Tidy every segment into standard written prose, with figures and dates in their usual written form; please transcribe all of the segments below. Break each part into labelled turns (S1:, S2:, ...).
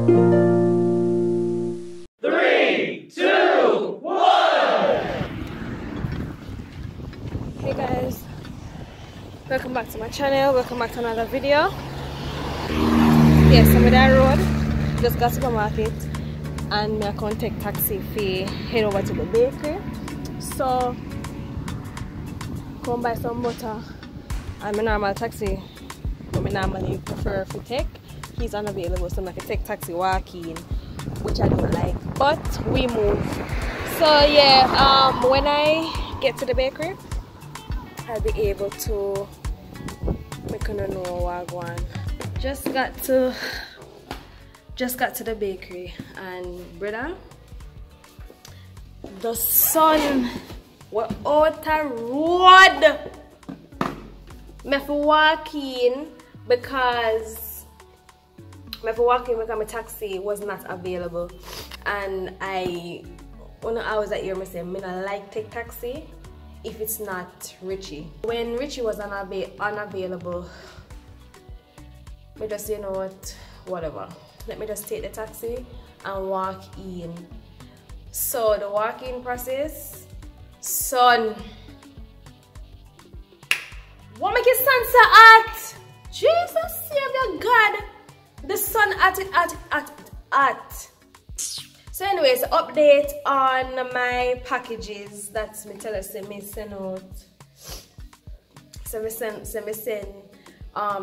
S1: 3, 2, 1.
S2: Hey guys, welcome back to my channel, welcome back to another video. Yes, I'm on that road, just got to the market and I can't take taxi fee, head over to the bakery. So come buy some butter and my normal taxi but I normally prefer to take. He's unavailable, so I can take taxi walking, which I don't like, but we move. So yeah, when I get to the bakery I'll be able to make an know what I want. Just got to the bakery and brother, the sun, we're out the road. I have to walk in because my taxi was not available, and when I was at here I said I don't like take taxi if it's not Richie. When Richie was unavailable, I just, you know what, whatever, let me just take the taxi and walk in. So the walk-in process, sun, what make it sun so hot? Jesus Savior God, the sun at. So anyways, update on my packages. That's me tell us me send out. So me send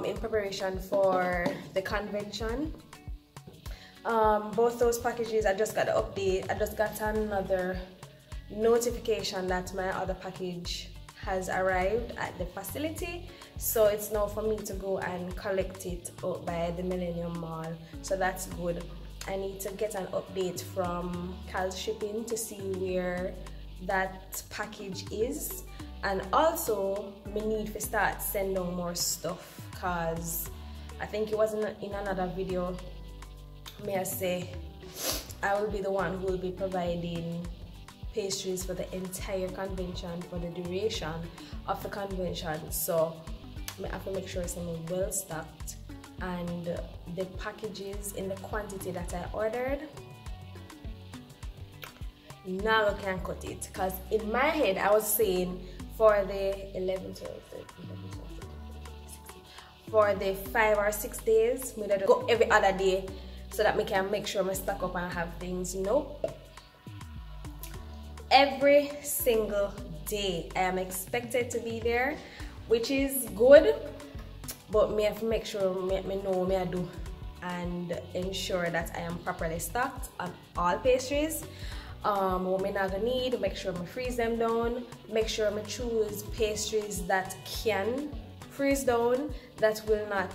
S2: in preparation for the convention. Both those packages, I just got the update. I just got another notification that my other package has arrived at the facility, so it's now for me to go and collect it out by the Millennium Mall, so that's good. I need to get an update from Kaale shipping to see where that package is, and also we need to start sending more stuff, because I think it was in another video may I say I will be the one who will be providing pastries for the entire convention, for the duration of the convention. So I have to make sure it's well stocked, and the packages in the quantity that I ordered, now I can cut it, because in my head I was saying for the 11, 12, 13, 14, 15, 16, for the 5 or 6 days, we gotta go every other day so that we can make sure we stock up and have things. Nope. Every single day I am expected to be there, which is good, but me have to make sure me know what I do and ensure that I am properly stocked on all pastries. What me not gonna need, make sure I freeze them down, make sure I choose pastries that can freeze down, that will not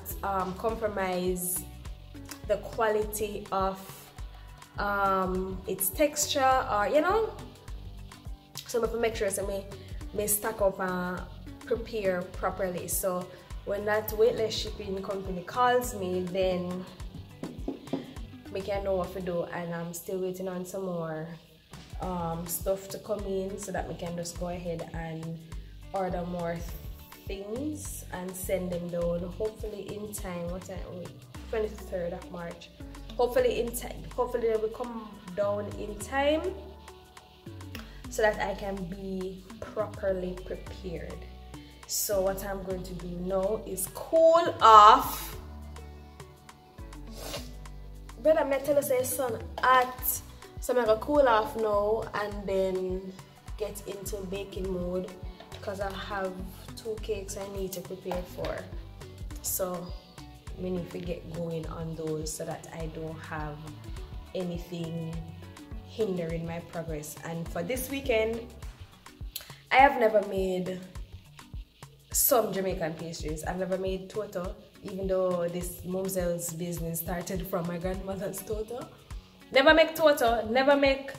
S2: compromise the quality of its texture, or you know. So I have to make sure so me stack up and prepare properly. So when that weightless shipping company calls me, then we can know what to do. And I'm still waiting on some more stuff to come in so that we can just go ahead and order more things and send them down. Hopefully in time. What time? 23rd of March. Hopefully in time. Hopefully they will come down in time, so that I can be properly prepared. So what I'm going to do now is cool off. But I'm not telling you sun hot, so I'm gonna cool off now and then get into baking mode, because I have 2 cakes I need to prepare for. So we need to get going on those so that I don't have anything hindering my progress. And for this weekend, I have never made some Jamaican pastries. I've never made toto, even though this Mumzel's business started from my grandmother's toto. Never make toto, never make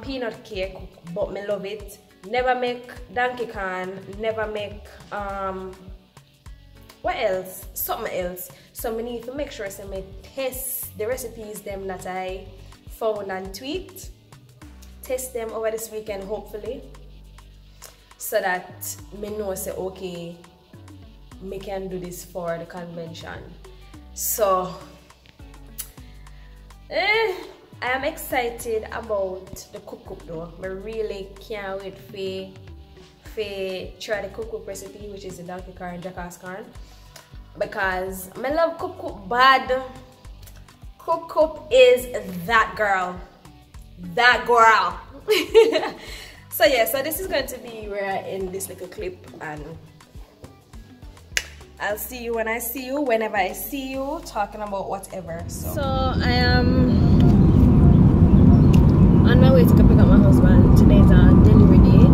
S2: peanut cake, but me love it. Never make donkey can, never make what else? Something else. So I need to make sure so I test the recipes them that I found and tweaked. Test them over this weekend hopefully, so that me know say okay, me can do this for the convention. So I am excited about the cook though. I really can't wait for try the cook recipe, which is the donkey corn, jackass corn, because I love cook bad. Cook is that girl. So yeah, so this is going to be where I end this little clip, and I'll see you when I see you, whenever I see you, talking about whatever. So I am on my way to go pick up my husband. Today's a delivery day,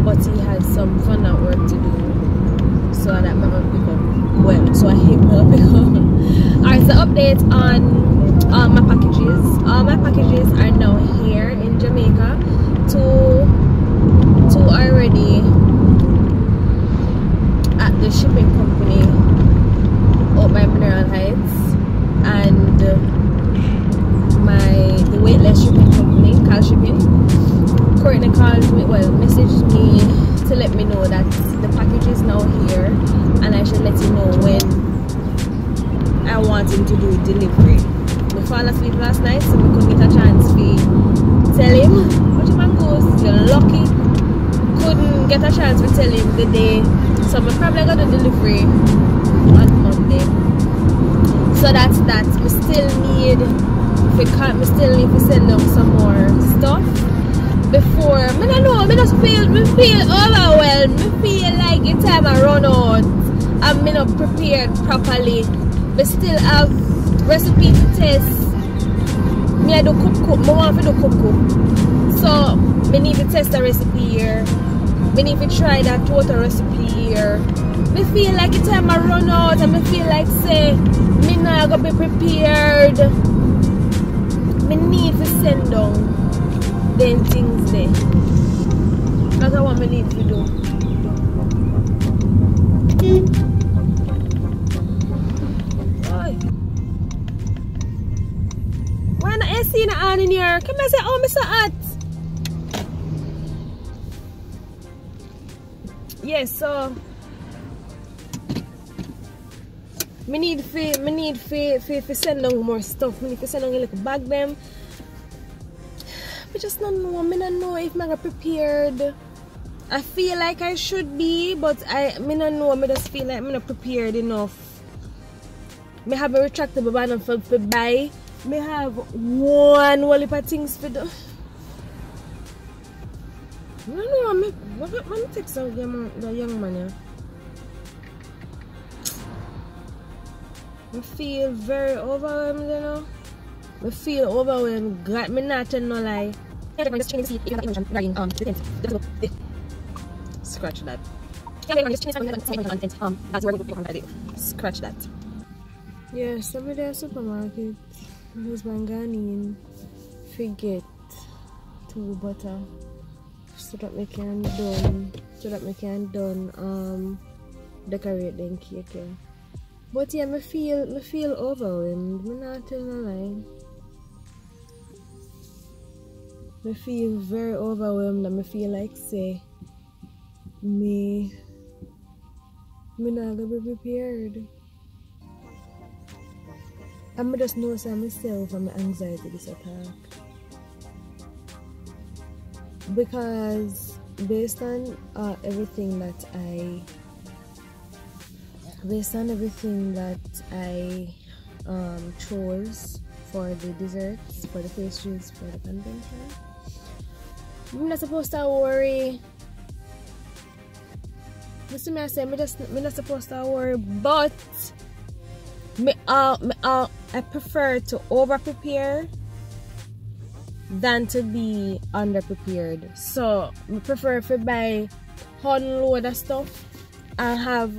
S2: but he had some fun at work to do, so that I'm gonna pick up. Well, so I him will pick up. Alright, so update on all my packages. All my packages are now here in Jamaica. Two already at the shipping company up by Mineral Heights, and the weightless shipping company, Kaale Shipping, currently messaged me to let me know that the package is now here, and I should let you know when I want him to do delivery. I fell asleep last night, so we couldn't get a chance to tell him. What man goes, you're lucky. Couldn't get a chance to tell him the day, so I'm probably gonna delivery on Monday. So that's that. We still need to send them some more stuff before. I don't know. I just feel overwhelmed. I feel like it's time I run out. I'm not prepared properly. We still have recipe to test. Me I do cook. I want to do cook. So we need to test the recipe here. We need to try that total recipe here. Me feel like it's time I run out, and me feel like say me not gonna be prepared. Me need to send down them things there. That's what me need to do. Why not AC on in here? Come and say, oh, me so hot. Yes, so me need to send down more stuff. Me need to send down a little bag them. I just don't know. I don't know if I'm prepared. I feel like I should be, but I don't know. I just feel like I'm not prepared enough. I have a retractable band for buy. I have one whole heap of things for do. I don't know. Let me take some the young man here. I feel very overwhelmed, you know. I feel overwhelmed. God, me not tell no lie. Scratch that. Scratch that. Yeah, somebody at the supermarket. My husband gone in. Forget to butter. So that we can decorate the cake here. But yeah, I feel overwhelmed. I'm not telling a lie. I feel very overwhelmed, and I feel like say me not gonna be prepared. I just know myself and my anxiety this attack. Because based on everything that I chose for the desserts, for the pastries, for the convention, I'm not supposed to worry. You see me, I say, I'm not supposed to worry, but I prefer to over prepare than to be under prepared. So I prefer to buy unload of stuff and have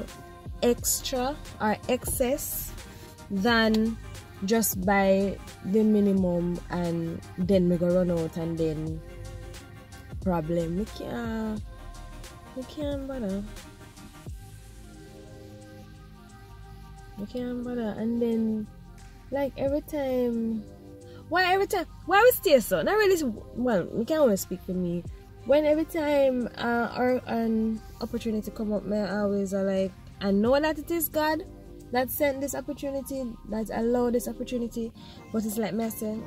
S2: extra or excess than just buy the minimum and then we go run out and then problem. We can't bother. And then like every time why we stay so? Not really. Well, we can't always speak for me. When every time or an opportunity come up, I always are like, I know that it is God, that sent this opportunity, that allowed this opportunity, but it's like me saying,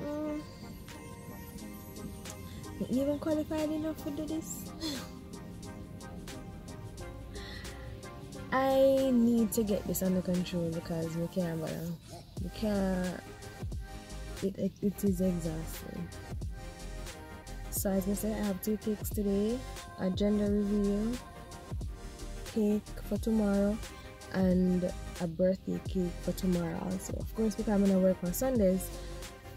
S2: you even qualified enough to do this? I need to get this under control because we can't, it is exhausting. So as I said, I have 2 cakes today, a gender reveal cake for tomorrow and a birthday cake for tomorrow also. Of course, because I'm gonna work on Sundays,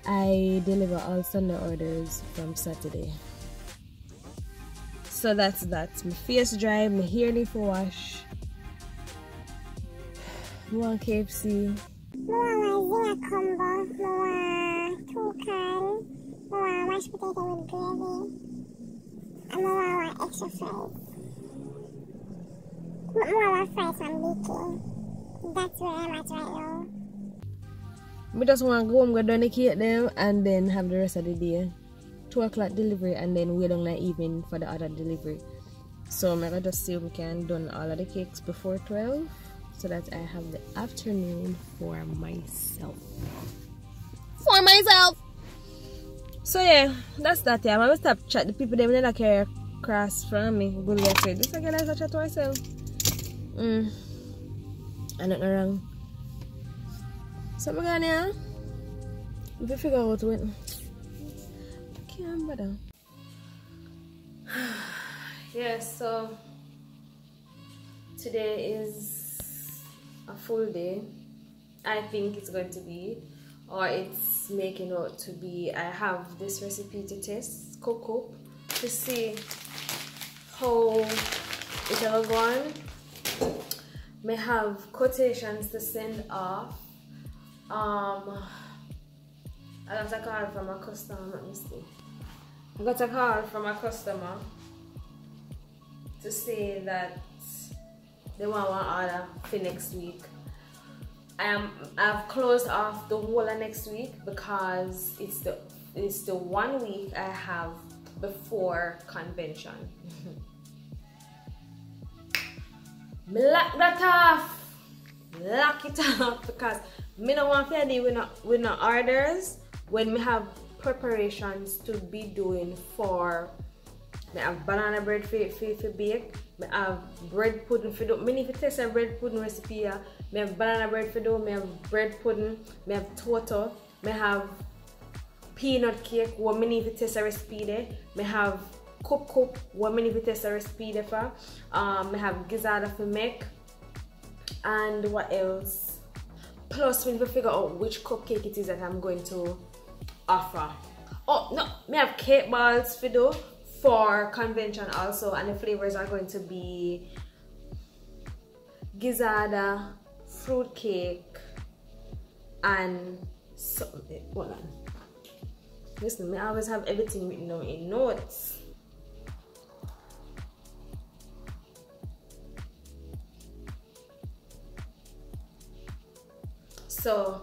S2: I deliver all Sunday orders from Saturday. So that's that. My face dry, my hair need for wash. I want KFC.
S3: I want a combo. I want 2 Kaale. I want mashed potato with gravy. And I want extra fries. I want fries and bacon. That's where I'm at right now.
S2: I just want to go home, go down the cake them, and then have the rest of the day. 2 o'clock delivery, and then wait on the evening for the other delivery. So I'm gonna just see if we can done all of the cakes before 12, so that I have the afternoon for myself. So yeah, that's that. Yeah, I'm gonna stop chat the people them that carry cross from me. Good luck. This again is a chat to myself. I'm not wrong. So I'm gonna here. If you figure out what. Can't bother. Yeah, so today is a full day. I think it's going to be, or it's making out to be. I have this recipe to test, cook up, to see how it will go on. May have quotations to send off. I got a call from a customer, let me see. I got a call from a customer to say that they want one order for next week. I've closed off the whole of next week because it's the 1 week I have before convention. Lock that off. Lock it off because me don't want to deal with no orders when we have preparations to be doing for. I have banana bread for bake. I have bread pudding for do. I need to test a bread pudding recipe. I have banana bread for do. I have bread pudding. I have toto. I have peanut cake. What I need to test a recipe there. I have cup. What I need to test a recipe there for. I have gizzard for make. And what else? Plus, we need to figure out which cupcake it is that I'm going to offer. Oh no, I have cake balls for do for convention also, and the flavors are going to be gizzard, fruit cake, and something. Hold on. Listen, I always have everything written down in notes. So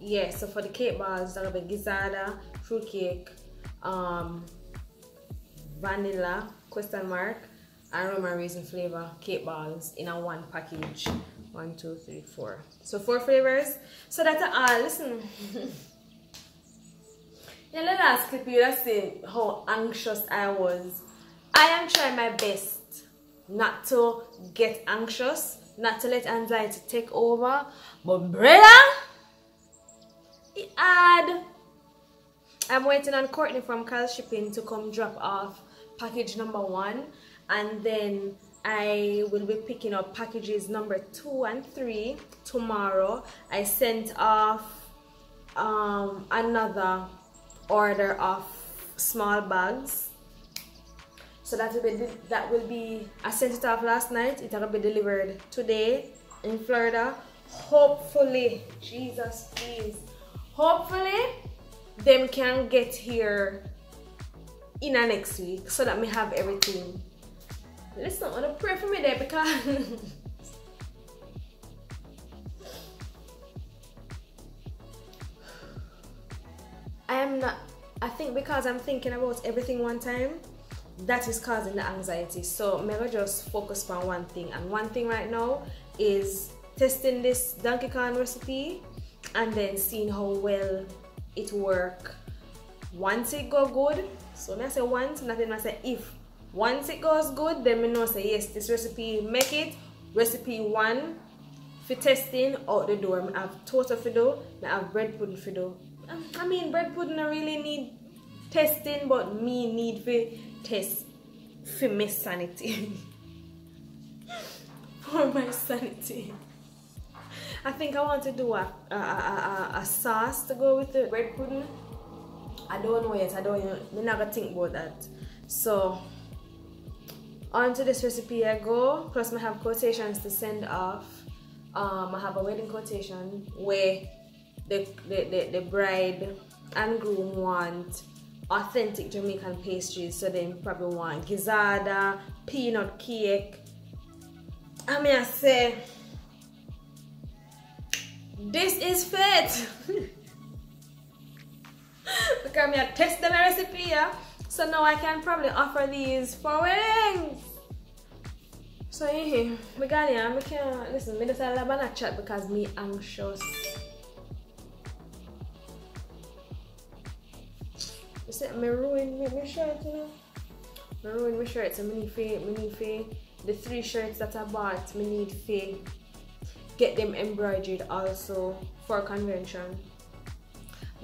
S2: yeah, so for the cake balls, that'll be gizzard, fruit cake, vanilla, question mark, and roman raisin flavor cake balls in a 1 package. 1, 2, 3, 4. So 4 flavors. So that's all. Listen. Yeah, the last clip you just see how anxious I was. I am trying my best not to get anxious, not to let anxiety take over, but brother, it had. I'm waiting on Courtney from Kaale Shipping to come drop off package number 1, and then I will be picking up packages number 2 and 3 tomorrow. I sent off another order of small bags, so that will be I sent it off last night. It will be delivered today in Florida. Hopefully, Jesus please, hopefully them can get here in a next week so that we have everything. Listen, I want to pray for me there because I think because I'm thinking about everything one time, that is causing the anxiety. So maybe just focus on one thing, and one thing right now is testing this donkey corn recipe and then seeing how well it work once it go good. So I say once, nothing I say if. Once it goes good, then I know say yes, this recipe make it. Recipe 1 for testing out the door. I have toast for do, I have bread pudding for do. I mean bread pudding I really need testing, but me need for test for my sanity. For my sanity. I think I want to do a sauce to go with the bread pudding. I don't know yet. I'm not gonna think about that. So on to this recipe I go. Plus I have quotations to send off. I have a wedding quotation where the bride and groom want authentic Jamaican pastries, so they probably want gizzards, peanut cake. I mean, I say this is fit. Because I tested my recipe, yeah? So now I can probably offer these for weddings. So yeah, I can't listen, I just have a chat because me anxious. You see, I ruined my shirt, you know? I ruined my shirt, so I need to, the 3 shirts that I bought, I need to get them embroidered also for convention.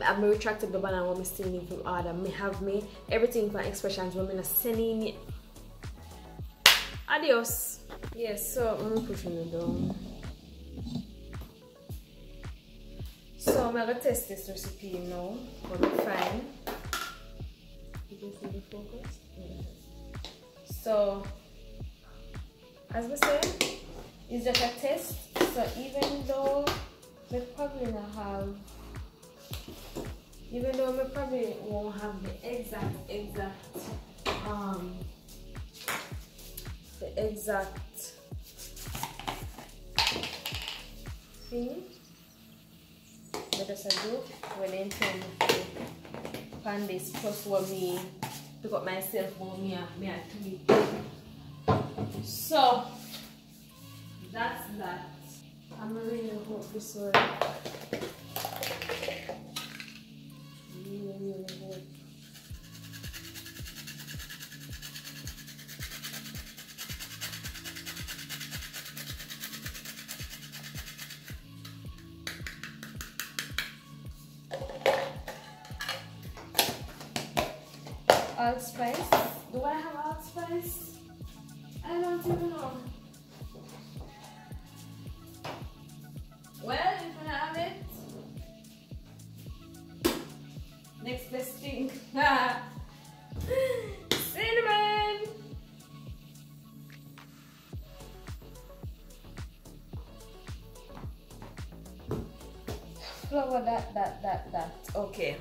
S2: I have my retractable banner what I still need to order. I have me everything for expressions when I'm sending it. Adios. Yes, so I'm pushing it down. So I'm gonna test this recipe now. For me fine. You can see the focus. Yeah. So as we said, it's just a test. So even though we probably not have, even though we probably won't have the exact thing, but just I do when I intend to pan this plus what me pick up myself for me and tweak. So that's that. I'm really hope this one. Really hope. Allspice. Do I have allspice? I don't even know. Well, if I have it, next best thing. Cinnamon. Flour that. Okay.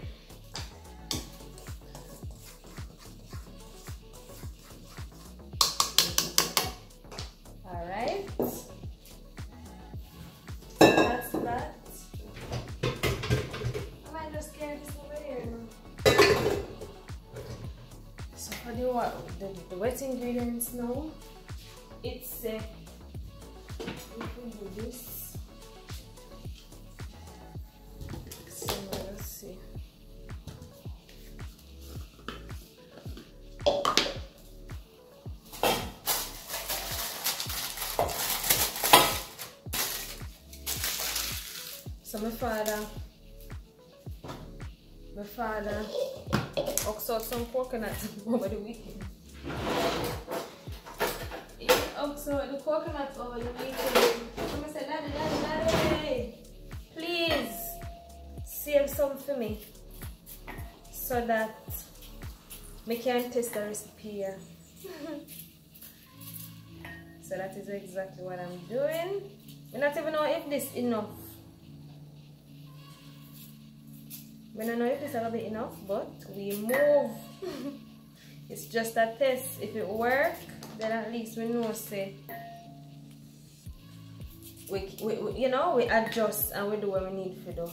S2: The wet ingredients now. It's we can do this. So let's see. So my father oxed out some coconut over the weekend. So the coconut over the weekend. I said, Daddy, please save some for me so that I can test the recipe here. So that is exactly what I'm doing. I don't even know if this is enough. I don't know if this is gonna be enough, but we move. It's just a test. If it works, then at least we know say we adjust and we do what we need to do.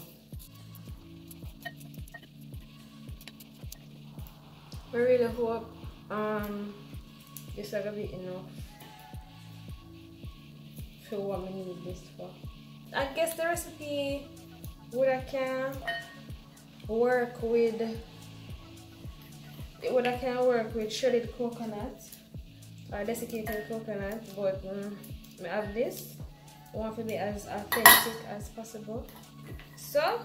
S2: We really hope this is gonna be enough for what we need this for. I guess the recipe would I can work with shredded coconut or desiccated coconut, but I have this. I want to be as authentic as possible. So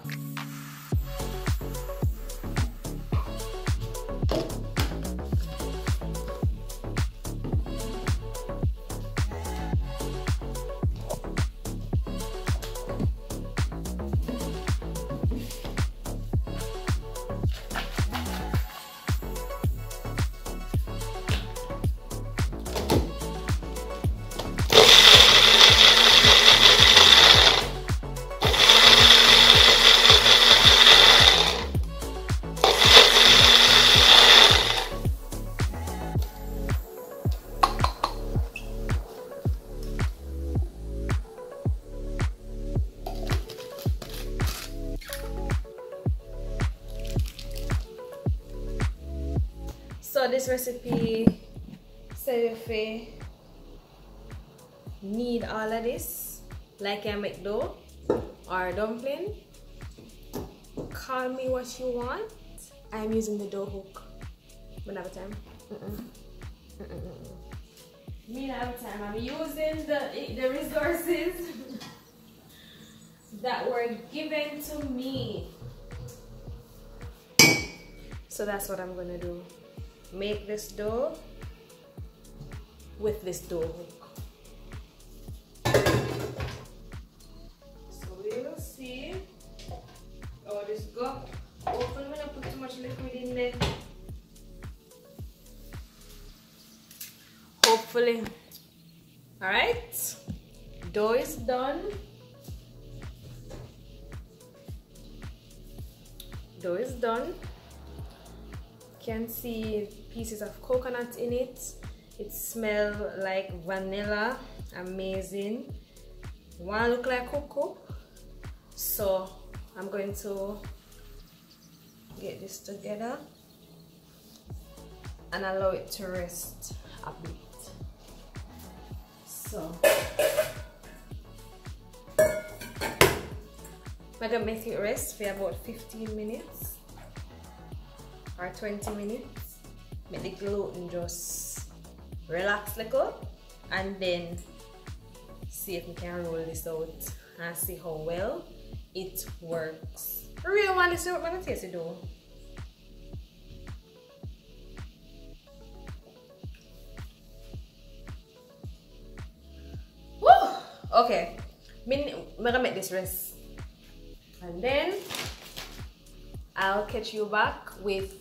S2: this recipe say if you need all of this, like I make dough or dumpling, call me what you want. I'm using the dough hook. But have a time. Me not have a time. I'm using the resources that were given to me. So that's what I'm gonna do. Make this dough with this dough hook. So we will see how this go. Hopefully we don't put too much liquid in there. Hopefully. Alright. Dough is done. Dough is done. Can see pieces of coconut in it. It smells like vanilla. Amazing. Wanna look like cocoa? So I'm going to get this together and allow it to rest a bit. So I'm gonna make it rest for about 15 minutes or 20 minutes. Make the gluten just relax a little and then see if we can roll this out and see how well it works. I really want to see what I'm gonna taste it though. Woo! Okay, I'm gonna make this rest and then I'll catch you back with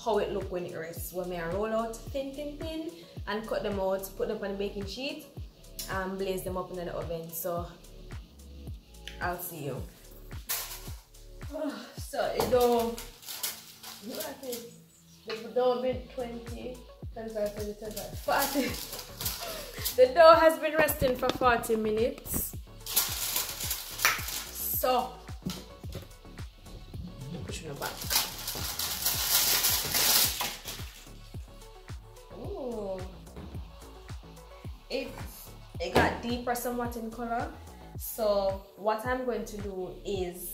S2: how it look when it rests. When I roll out thin and cut them out, put them on the baking sheet and blaze them up in the oven. So I'll see you. So it dough, the dough been 20, 25, 30, 35, 40. The dough has been resting for 40 minutes. So push it back. Ooh, it got deeper somewhat in color. So what I'm going to do is,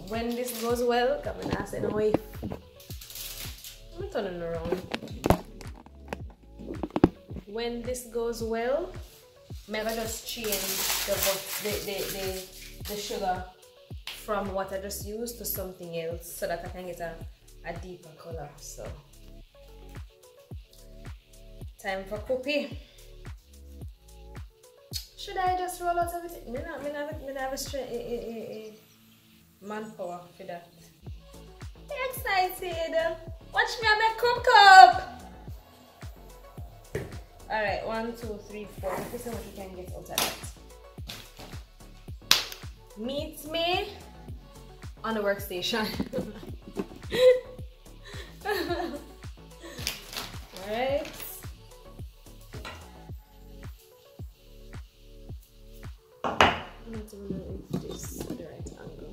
S2: when this goes well, I'm gonna ask no if I'm turning around. When this goes well, I'm gonna just change the sugar from what I just used to something else so that I can get a deeper color. So time for cookie. Should I just roll out everything? I have a straight manpower for that. I'm excited. Watch me on my cook up. Alright, 1, 2, 3, 4. Let's see what you can get out of that. Meet me on the workstation. Alright. I don't know if this is the right angle.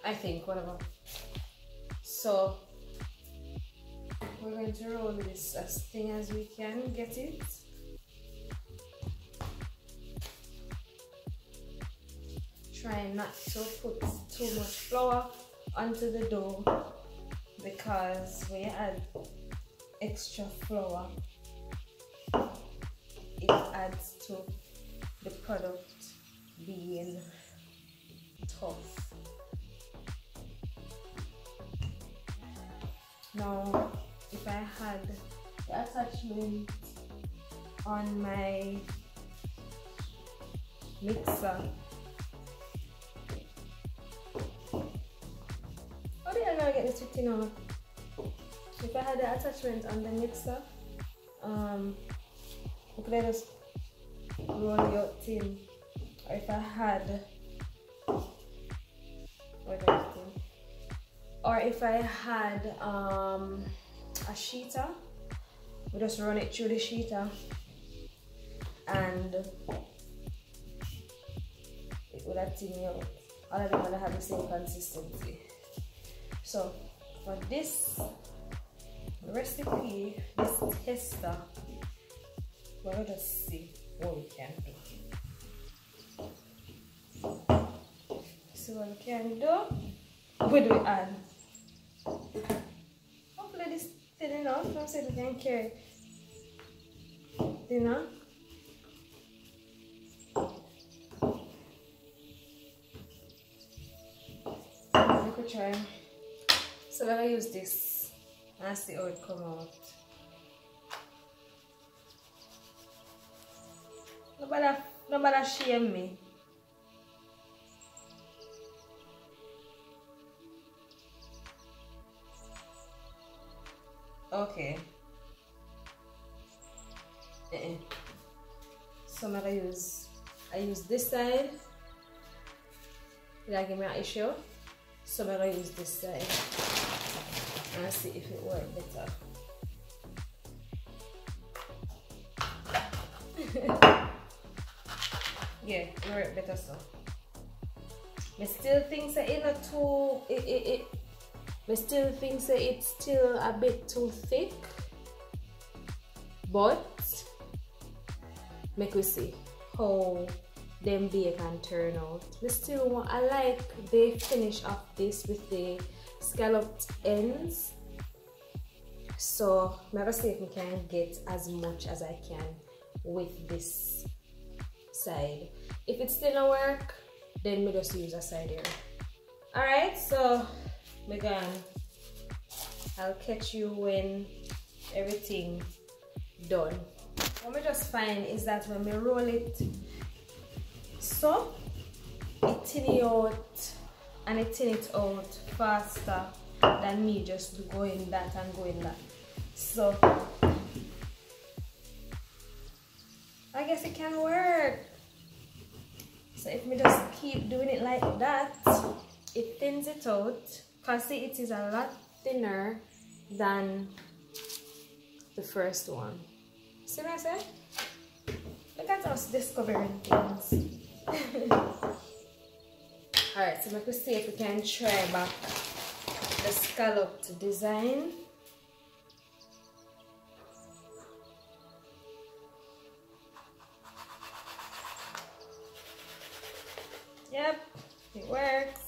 S2: I think, whatever. So we're going to roll this as thin as we can get it. Try not to put too much flour onto the dough, because when you add extra flour, it adds to the product being tough. Now, if I had the attachment on my mixer, how did I get this 15 out? If I had the attachment on the mixer, could I just roll it out thin? Or if I had, or if I had a sheeter, we just run it through the sheeter and it would have thin out. All of them would have the same consistency. So for this recipe, this tester, we'll just see what we can do. See what we can do. What do we add? Hopefully this is thin enough. Don't say we can carry it. Thinner. We could try. So we're gonna use this and see how it come out. Nobody shame me. Okay. So I'm gonna use, I use this side. Did I give me an issue? So I'm gonna use this side and see if it works better. Yeah, it works better so. I still think that it's too, I still think that it's still a bit too thick, but make we see how them bake can turn out. I like the finish of this with the scalloped ends, so I'm gonna see if we can get as much as I can with this side. If it still don't work, then we just use a side here. Alright, so I'll catch you when everything done. What we just find is that when we roll it, so it thin it out and it thin it out faster than me just going that and going that. So I guess it can work. So if we just keep doing it like that, it thins it out. Because see, it is a lot thinner than the first one. See what I said? Look at us discovering things. Alright, so let me see if we can try back the scalloped design. Yep, it works.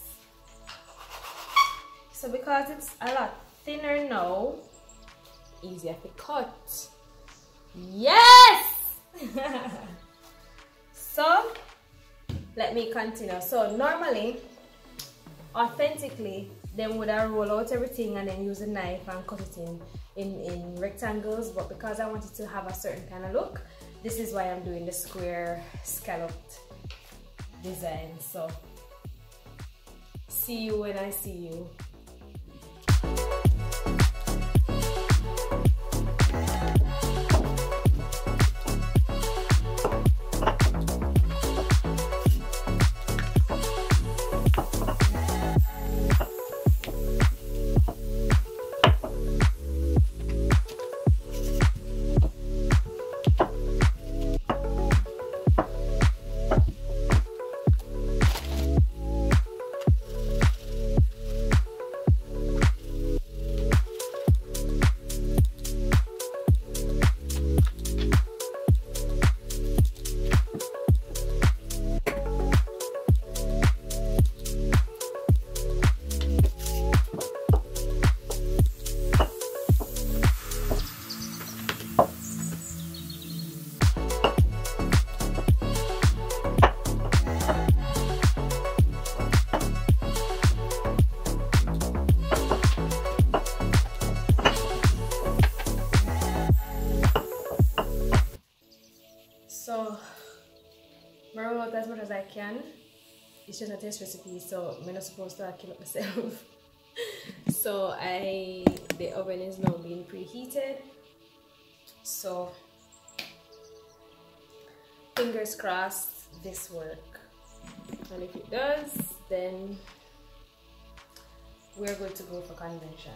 S2: So because it's a lot thinner now, easier to cut. Yes! So let me continue. So normally, authentically, then would I roll out everything and then use a knife and cut it in rectangles, but because I wanted to have a certain kind of look, this is why I'm doing the square scalloped design. So see you when I see you. So I roll out as much as I can. It's just a test recipe, so I'm not supposed to kill it myself. So the oven is now being preheated. So fingers crossed this work. And if it does, then we're good to go for convention.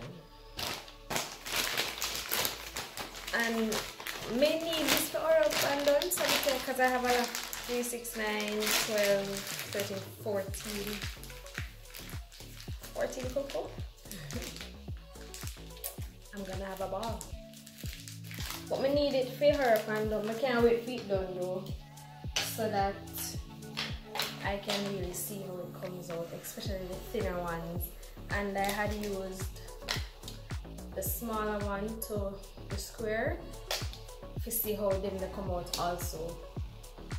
S2: And may need this for oral done, so because I have a 3, 6, 9, 12, 13, 14 cocoa. I'm gonna have a ball. But I need it for her and I can't wait for it done though, so that I can really see how it comes out, especially the thinner ones. And I had used the smaller one to the square to see how them they come out also.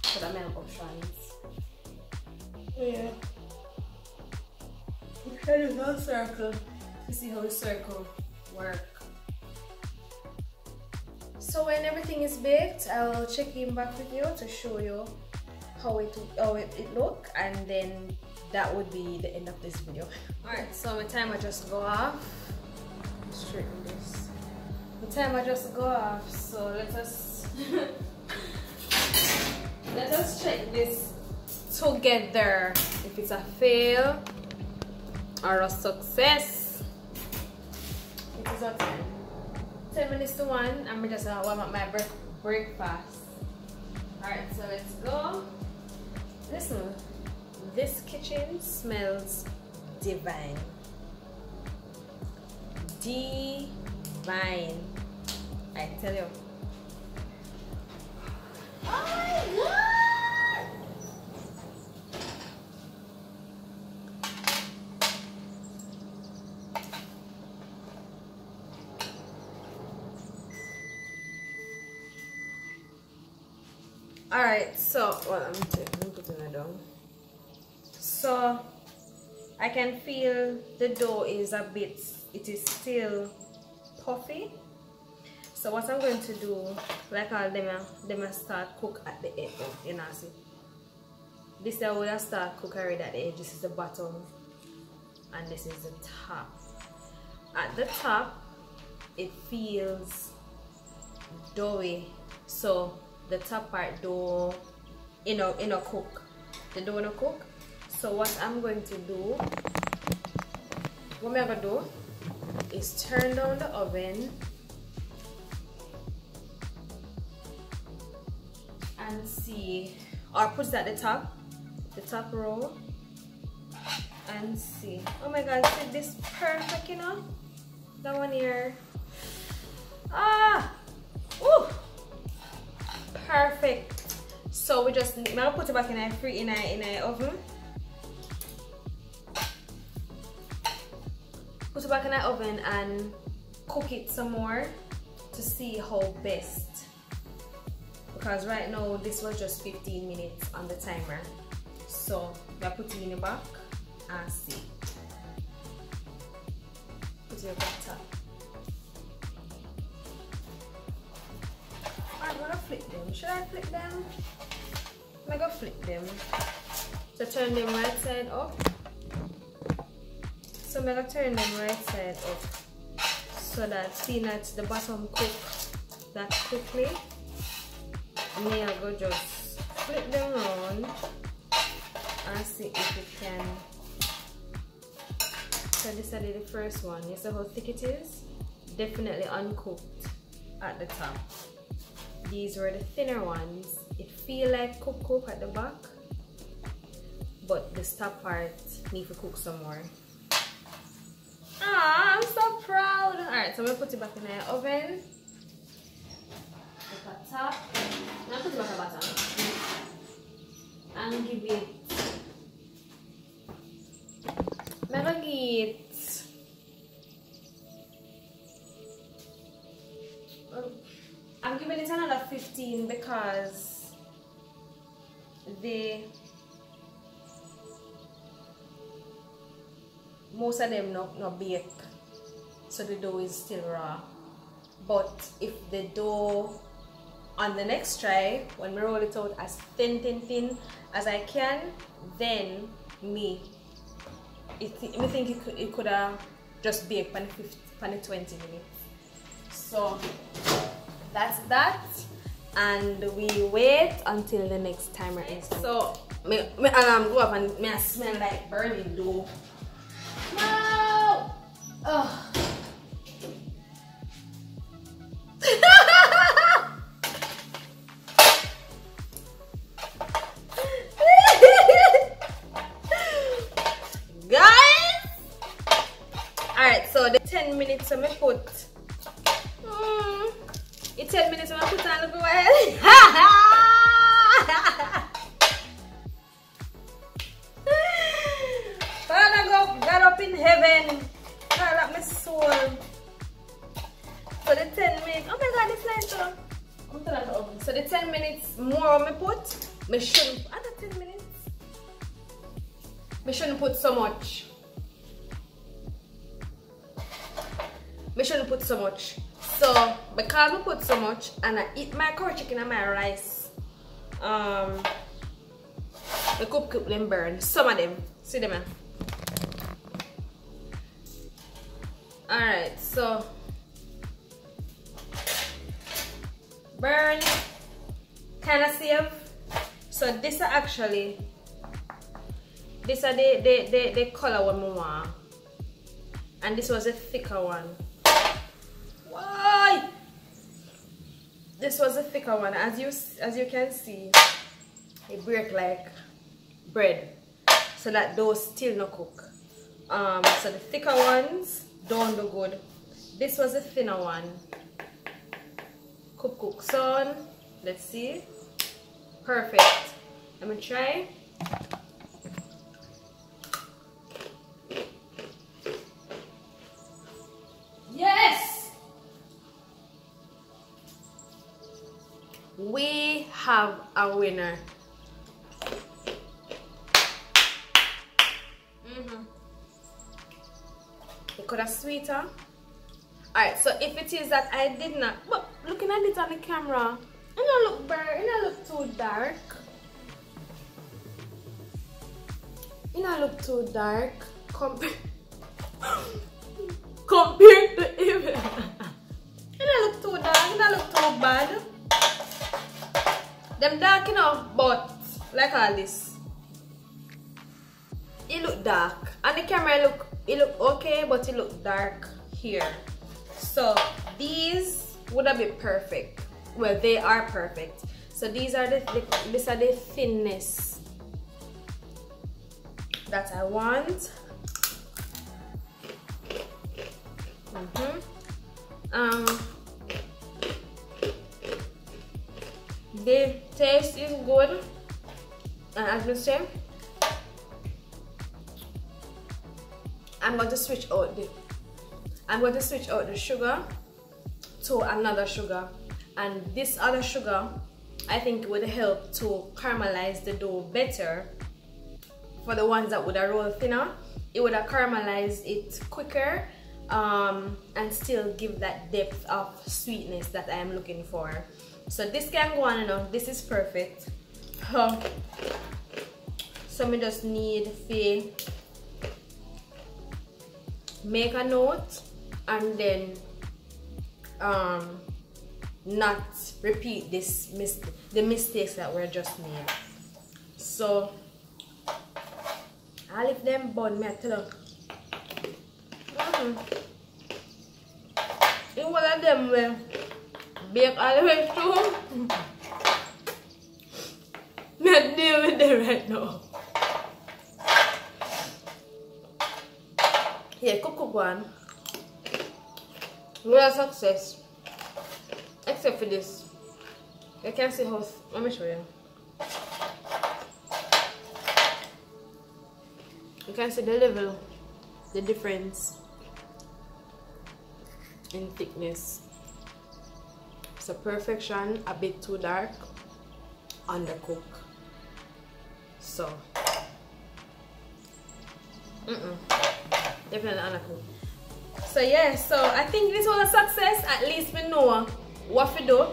S2: So that many options. Yeah. We try to do a circle to see how the circle work. So when everything is baked, I will check in back with you to show you how it look, and then that would be the end of this video. Alright, so my timer just go off. Straighten this. The timer just go off, so let us let us check this together if it's a fail or a success. It is a 10 minutes to 1. I'm just gonna warm up my breakfast. Alright, so let's go. Listen, this kitchen smells divine. Divine, I tell you. Oh my god! Alright, so well, I'm putting it down. So I can feel the dough is a bit, it is still puffy. So what I'm going to do, like all them start cook at the edge, you know, see. This I will start cook already at the edge. This is the bottom and this is the top. At the top it feels doughy, so the top part dough, you know cook. The dough no cook. So what I'm going to do, what I'm gonna do is turn down the oven and see, or put it at the top row and see. Oh my god, see this perfect, you know? That one here. Ah! Ooh! Perfect. So we just, I'm gonna put it back in a oven. Put it back in the oven and cook it some more to see how best. Because right now this was just 15 minutes on the timer. So I put it in the back and see. Put it back top. I'm gonna flip them. Should I flip them? I'm gonna flip them. So turn them right side up. So I'm gonna turn them right side up so that seeing that the bottom cook that quickly. And then I'll go just flip them around and see if it can. So this is the first one. You see how thick it is? Definitely uncooked at the top. These were the thinner ones. It feel like cook at the back, but this top part need to cook some more. Ah, I'm so proud. Alright, so I'm gonna put it back in the oven. Look at top. Now put it back at the bottom. And give it. I'm gonna get. I'm giving it another 15 because most of them not bake, so the dough is still raw. But if the dough on the next try, when we roll it out as thin as I can, then me think it could have just baked for 20 minutes. So that's that, and we wait until the next timer is. So me alarm go up and me I smell like burning dough. No! Oh. Guys! Alright, so the 10 minutes I put. The 10 minutes I put on the well. Father God up in heaven. God up my soul. So the 10 minutes. Oh my God, it's like so the 10 minutes more I put. I shouldn't. Another 10 minutes. I shouldn't put so much. I shouldn't put so much. So because I put so much and I eat my curry chicken and my rice, the cook them burn. Some of them. See them, man. Alright, so burn kind of save. So this are actually the color one I want, and this was a thicker one. Why? This was a thicker one. As you can see, it break like bread, so that those still no cook. So the thicker ones don't do good. This was a thinner one. Cook son. Let's see. Perfect. Let me try. Yes! We have a winner. It could have sweeter. Alright, so if it is that I did not, but looking at it on the camera, it don't look burnt, it don't look too dark. It don't look too dark compared to even. It don't look too dark, it don't look too bad. Them dark enough, but like all this, it look dark. On the camera it look okay, but it look dark here. So these would have been perfect. Well, they are perfect. So these are the thinness that I want. The taste is good, and as you say, I'm going to switch out the sugar to another sugar, and this other sugar I think would help to caramelize the dough better. For the ones that would have rolled thinner, it would have caramelized it quicker, and still give that depth of sweetness that I am looking for. So this can go on enough. This is perfect. So we just need to make a note and then not repeat the mistakes that were just made. So I'll leave them bun me tell you. In one of them will bake all the way through. Not deal with them right now. Yeah, cook one. We are success. Except for this. You can see how. Let me show you. You can see the level, the difference in thickness. So perfection, a bit too dark, undercook. So definitely undercook. So yeah, so I think this was a success. At least we know what to do.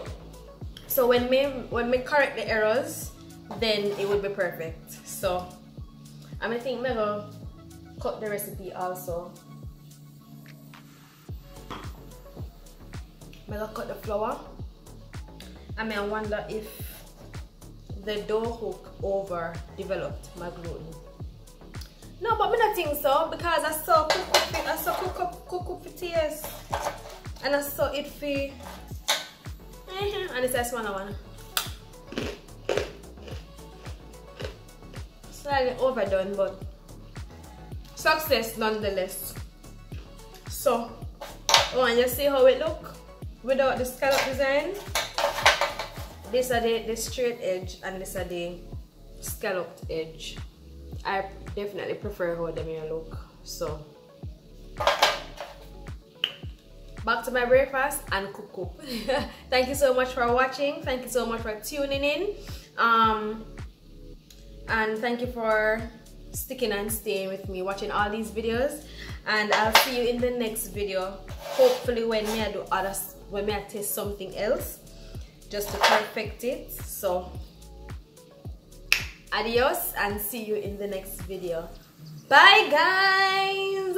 S2: So when me correct the errors, then it would be perfect. So I think I'm gonna cut the recipe also. I'm gonna cut the flour. And I wonder if the dough hook over developed my gluten. No, but I don't think so, because I saw cook up for taste. And I saw it for and it's a smaller one. Slightly overdone, but success nonetheless. So I want you to see how it look without the scallop design. These are the straight edge and these are the scalloped edge. I definitely prefer how them here look. So back to my breakfast and cook. Thank you so much for watching. Thank you so much for tuning in. And thank you for sticking and staying with me, watching all these videos. And I'll see you in the next video. Hopefully when I do others, when I taste something else, just to perfect it. So adios and see you in the next video. Bye guys.